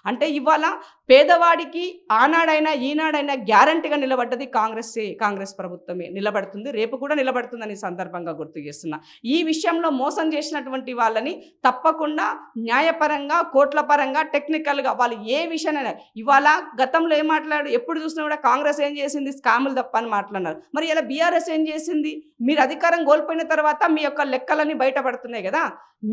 అంటే ఇవాళ పేదవాడికి ఆనాడైనా ఈనాడైనా గ్యారంటీగా నిలబడ్డది కాంగ్రెస్ ప్రభుత్వమే నిలబడుతుంది, రేపు కూడా నిలబడుతుందని సందర్భంగా గుర్తు చేస్తున్నా. ఈ విషయంలో మోసం చేసినటువంటి వాళ్ళని తప్పకుండా న్యాయపరంగా, కోట్ల పరంగా, టెక్నికల్గా వాళ్ళు ఏ విషయాన్ని ఇవాళ గతంలో ఏం మాట్లాడు ఎప్పుడు చూసినా కూడా కాంగ్రెస్ ఏం చేసింది, స్కాములు తప్ప అని మాట్లాడినారు. మరి ఇలా బీఆర్ఎస్ ఏం చేసింది? మీరు అధికారం కోల్పోయిన తర్వాత మీ యొక్క లెక్కలన్నీ బయటపడుతున్నాయి కదా.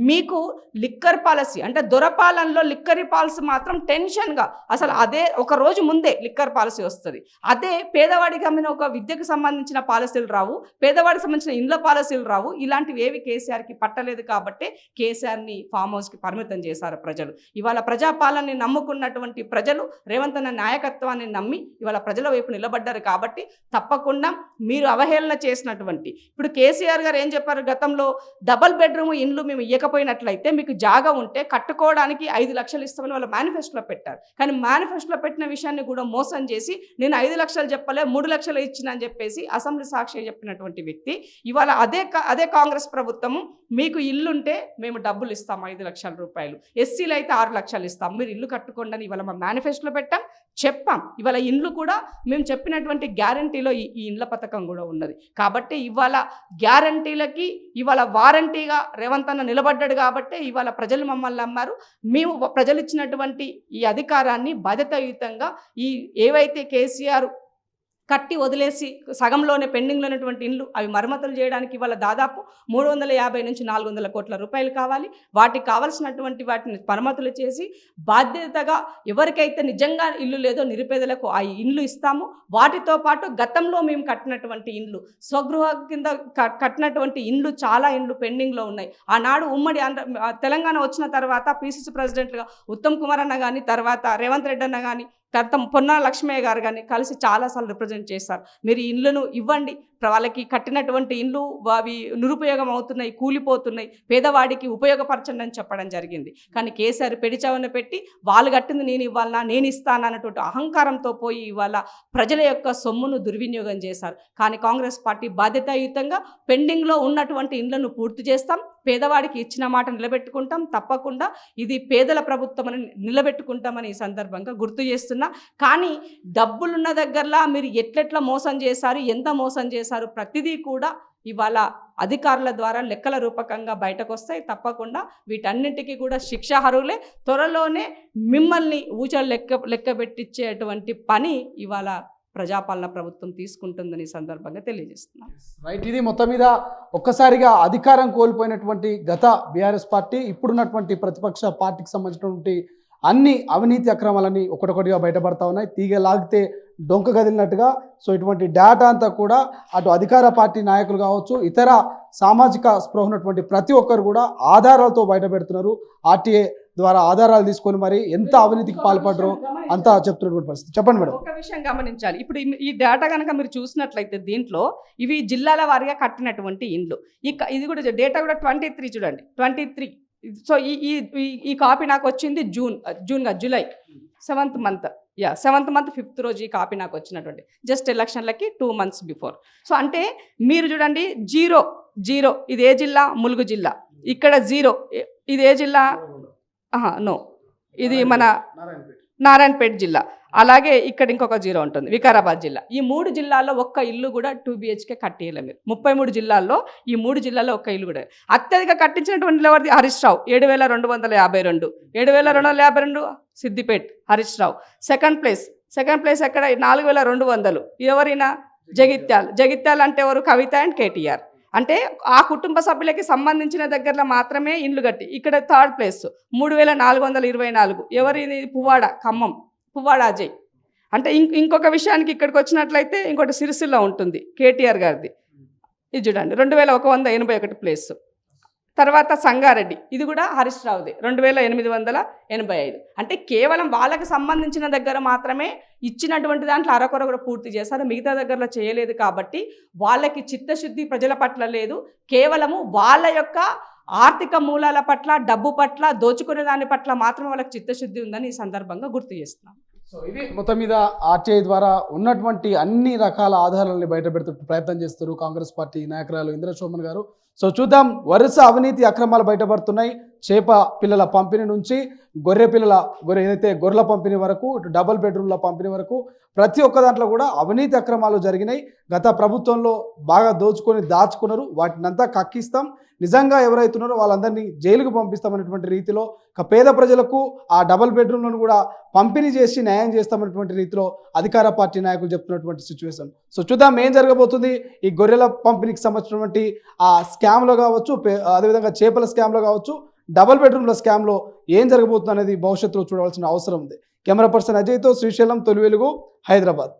మీకు లిక్కర్ పాలసీ అంటే దొరపాలనలో లిక్కర్ పాలసీ మాత్రం టెన్షన్గా అసలు అదే ఒక రోజు ముందే లిక్కర్ పాలసీ వస్తుంది. అదే పేదవాడికి అమ్మిన ఒక విద్యకు సంబంధించిన పాలసీలు రావు, పేదవాడికి సంబంధించిన ఇండ్ల పాలసీలు రావు. ఇలాంటివి ఏవి కేసీఆర్కి పట్టలేదు కాబట్టి కేసీఆర్ని ఫామ్ హౌస్కి పరిమితం చేశారు ప్రజలు. ఇవాళ ప్రజాపాలనని నమ్ముకున్నటువంటి ప్రజలు రేవంత్ అన్న నాయకత్వాన్ని నమ్మి ఇవాళ ప్రజల వైపు నిలబడ్డారు కాబట్టి తప్పకుండా మీరు అవహేళన చేసినటువంటి ఇప్పుడు కేసీఆర్ గారు ఏం చెప్పారు, గతంలో డబల్ బెడ్రూమ్ ఇండ్లు మేము ఇవ్వకపోయినట్లయితే మీకు జాగా ఉంటే కట్టుకోవడానికి 5 లక్షలు ఇస్తామని వాళ్ళ మేనిఫెస్టోలో పెట్టారు. కానీ మేనిఫెస్టోలో పెట్టిన విషయాన్ని కూడా మోసం చేసి నేను 5 లక్షలు చెప్పలే 3 లక్షలు ఇచ్చిన అని చెప్పేసి అసెంబ్లీ సాక్షి చెప్పినటువంటి వ్యక్తి ఇవాళ అదే కాంగ్రెస్ ప్రభుత్వము మీకు ఇల్లుంటే మేము డబ్బులు ఇస్తాం 5 లక్షల రూపాయలు, ఎస్సీలు అయితే 6 లక్షలు ఇస్తాం, మీరు ఇల్లు కట్టుకోండి అని ఇవాళ మా మేనిఫెస్టోలో చెప్పాం. ఇవాళ ఇండ్లు కూడా మేము చెప్పినటువంటి గ్యారంటీలో ఈ ఇండ్ల పథకం కూడా ఉన్నది. కాబట్టి ఇవాళ గ్యారంటీలకి ఇవాళ వారంటీగా రేవంత్ అన్న నిలబడ్డాడు కాబట్టి ఇవాళ ప్రజలు మమ్మల్ని నమ్మారు. మేము ప్రజలు ఇచ్చినటువంటి ఈ అధికారాన్ని బాధ్యతాయుతంగా ఏవైతే కేసీఆర్ కట్టి వదిలేసి సగంలోనే పెండింగ్లో ఉన్నటువంటి ఇండ్లు అవి మరమ్మతులు చేయడానికి ఇవాళ దాదాపు 350 నుంచి 400 కోట్ల రూపాయలు కావాలి. వాటికి కావాల్సినటువంటి వాటిని మరమ్మతులు చేసి బాధ్యతగా ఎవరికైతే నిజంగా ఇల్లు లేదో నిరుపేదలకు ఆ ఇండ్లు ఇస్తాము. వాటితో పాటు గతంలో మేము కట్టినటువంటి ఇండ్లు స్వగృహ కింద కట్టినటువంటి ఇండ్లు చాలా ఇండ్లు పెండింగ్లో ఉన్నాయి. ఆనాడు ఉమ్మడి తెలంగాణ వచ్చిన తర్వాత పిసిసి ప్రెసిడెంట్గా ఉత్తమ్ కుమార్ అన్న కానీ తర్వాత రేవంత్ రెడ్డి అన్న కానీ తర్వాత పొన్నాల లక్ష్మయ్య గారు కానీ కలిసి చాలాసార్లు రిప్రజెంట్ చేశారు. మీరు ఇండ్లను ఇవ్వండి, వాళ్ళకి కట్టినటువంటి ఇండ్లు అవి నిరుపయోగం అవుతున్నాయి, కూలిపోతున్నాయి, పేదవాడికి ఉపయోగపరచండి అని చెప్పడం జరిగింది. కానీ కేసీఆర్ పెడిచావన పెట్టి వాళ్ళు కట్టింది నేను ఇవ్వాలన్నా నేను ఇస్తాను అన్నటువంటి అహంకారంతో పోయి ఇవాళ ప్రజల యొక్క సొమ్మును దుర్వినియోగం చేశారు. కానీ కాంగ్రెస్ పార్టీ బాధ్యతాయుతంగా పెండింగ్లో ఉన్నటువంటి ఇండ్లను పూర్తి చేస్తాం, పేదవాడికి ఇచ్చిన మాట నిలబెట్టుకుంటాం, తప్పకుండా ఇది పేదల ప్రభుత్వం అని నిలబెట్టుకుంటామని ఈ సందర్భంగా గుర్తు చేస్తున్నా. కానీ డబ్బులున్న దగ్గరలా మీరు ఎట్లెట్లా మోసం చేశారు, ఎంత మోసం చేశారు ప్రతిదీ కూడా ఇవాళ అధికారుల ద్వారా లెక్కల రూపకంగా బయటకు వస్తాయి. తప్పకుండా వీటన్నిటికీ కూడా శిక్షార్హులే. త్వరలోనే మిమ్మల్ని ఊచలు లెక్క పెట్టించేటువంటి పని ఇవాళ ప్రజాపాలన ప్రభుత్వం తీసుకుంటుందని సందర్భంగా తెలియజేస్తున్నాం. రైట్, ఇది మొత్తం మీద ఒక్కసారిగా అధికారం కోల్పోయినటువంటి గత బీఆర్ఎస్ పార్టీ ఇప్పుడున్నటువంటి ప్రతిపక్ష పార్టీకి సంబంధించినటువంటి అన్ని అవినీతి అక్రమాలని ఒకటొకటిగా బయటపడతా ఉన్నాయి. తీగ లాగితే డొంక కదిలినట్టుగా. సో ఇటువంటి డేటా అంతా కూడా అటు అధికార పార్టీ నాయకులు కావచ్చు, ఇతర సామాజిక స్పృహ ఉన్నటువంటి ప్రతి ఒక్కరు కూడా ఆధారాలతో బయట పెడుతున్నారు. ఆర్టీఏ ద్వారా ఆధారాలు తీసుకొని మరి ఎంత అవినీతికి పాల్పడరు అంతా చెప్తున్నటువంటి పరిస్థితి. చెప్పండి మేడం. ఒక విషయం గమనించాలి, ఇప్పుడు ఈ డేటా కనుక మీరు చూసినట్లయితే దీంట్లో ఇవి జిల్లాల వారీగా కట్టినటువంటి ఇండ్లు. ఇది కూడా డేటా కూడా 23 చూడండి, 23. సో ఈ కాపీ నాకు వచ్చింది July 7th month, 7th month 5th రోజు ఈ కాపీ నాకు వచ్చినటువంటి జస్ట్ ఎలక్షన్లకి 2 months బిఫోర్. సో అంటే మీరు చూడండి, జీరో ఇది ఏ జిల్లా? ములుగు జిల్లా. ఇక్కడ 0 ఇది ఏ జిల్లా? నో, ఇది మన నారాయణపేట జిల్లా. అలాగే ఇక్కడ ఇంకొక 0 ఉంటుంది, వికారాబాద్ జిల్లా. ఈ 3 జిల్లాల్లో ఒక్క ఇల్లు కూడా 2 BHK కట్టేయలే మీరు. 33 జిల్లాల్లో ఈ 3 జిల్లాల్లో ఒక్క ఇల్లు కూడా. అత్యధిక కట్టించినటువంటి ఎవరిది? హరీష్ రావు 7,252. 7,252 సిద్దిపేట్ హరీష్ రావు. సెకండ్ ప్లేస్ ఎక్కడ? 4,200. ఎవరైనా? జగిత్యాల అంటే ఎవరు? కవిత అండ్ కేటీఆర్. అంటే ఆ కుటుంబ సభ్యులకి సంబంధించిన దగ్గరలో మాత్రమే ఇండ్లు కట్టి. ఇక్కడ థర్డ్ ప్లేస్ 3,424. ఎవరిది? పువ్వాడ, ఖమ్మం, పువ్వాడ అజయ్. అంటే ఇంకొక విషయానికి ఇక్కడికి వచ్చినట్లయితే ఇంకోటి సిరిసిల్ల ఉంటుంది, కేటీఆర్ గారిది. ఇది చూడండి 2,181 ప్లేస్. తర్వాత సంగారెడ్డి, ఇది కూడా హరీష్ రావుది, 2,885. అంటే కేవలం వాళ్ళకి సంబంధించిన దగ్గర మాత్రమే ఇచ్చినటువంటి దాంట్లో అరకొర కూడా పూర్తి చేశారు, మిగతా దగ్గరలో చేయలేదు. కాబట్టి వాళ్ళకి చిత్తశుద్ధి ప్రజల పట్ల లేదు, కేవలము వాళ్ళ యొక్క ఆర్థిక మూలాల పట్ల, డబ్బు పట్ల, దోచుకునే దాని పట్ల మాత్రమే వాళ్ళకి చిత్తశుద్ధి ఉందని ఈ సందర్భంగా గుర్తు చేస్తున్నాం. సో ఇది మొత్తం మీద ఆర్టీఐ ద్వారా ఉన్నటువంటి అన్ని రకాల ఆధారాలని బయట పెడుతూ ప్రయత్నం చేస్తారు కాంగ్రెస్ పార్టీ నాయకురాలు ఇంద్ర శోభన్ గారు. సో చూద్దాం, వరుస అవినీతి అక్రమాలు బయటపడుతున్నాయి. చేప పిల్లల పంపిణీ నుంచి ఏదైతే గొర్రెల పంపిణీ వరకు, ఇటు డబుల్ బెడ్రూమ్ల పంపిణీ వరకు ప్రతి ఒక్క దాంట్లో కూడా అవినీతి అక్రమాలు జరిగినాయి. గత ప్రభుత్వంలో బాగా దాచుకున్నారు. వాటినంతా కక్కిస్తాం, నిజంగా ఎవరైతున్నారో వాళ్ళందరినీ జైలుకు పంపిస్తామనేటువంటి రీతిలో, పేద ప్రజలకు ఆ డబుల్ బెడ్రూమ్లను కూడా పంపిణీ చేసి న్యాయం చేస్తామనేటువంటి రీతిలో అధికార పార్టీ నాయకులు చెప్తున్నటువంటి సిచ్యువేషన్. సో చూద్దాం ఏం జరగబోతుంది. ఈ గొర్రెల పంపిణీకి సంబంధించినటువంటి ఆ స్కామ్లో కావచ్చు, అదేవిధంగా చేపల స్కామ్లో కావచ్చు, డబుల్ బెడ్రూమ్ల స్కామ్లో ఏం జరగబోతుంది అనేది భవిష్యత్తులో చూడవలసిన అవసరం ఉంది. కెమెరా పర్సన్ అజయ్తో శ్రీశైలం, తొలి వెలుగు, హైదరాబాద్.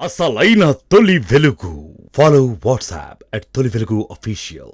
అసలైన తొలి వెలుగు. ఫాలో వాట్సాప్ @తొలి వెలుగు official.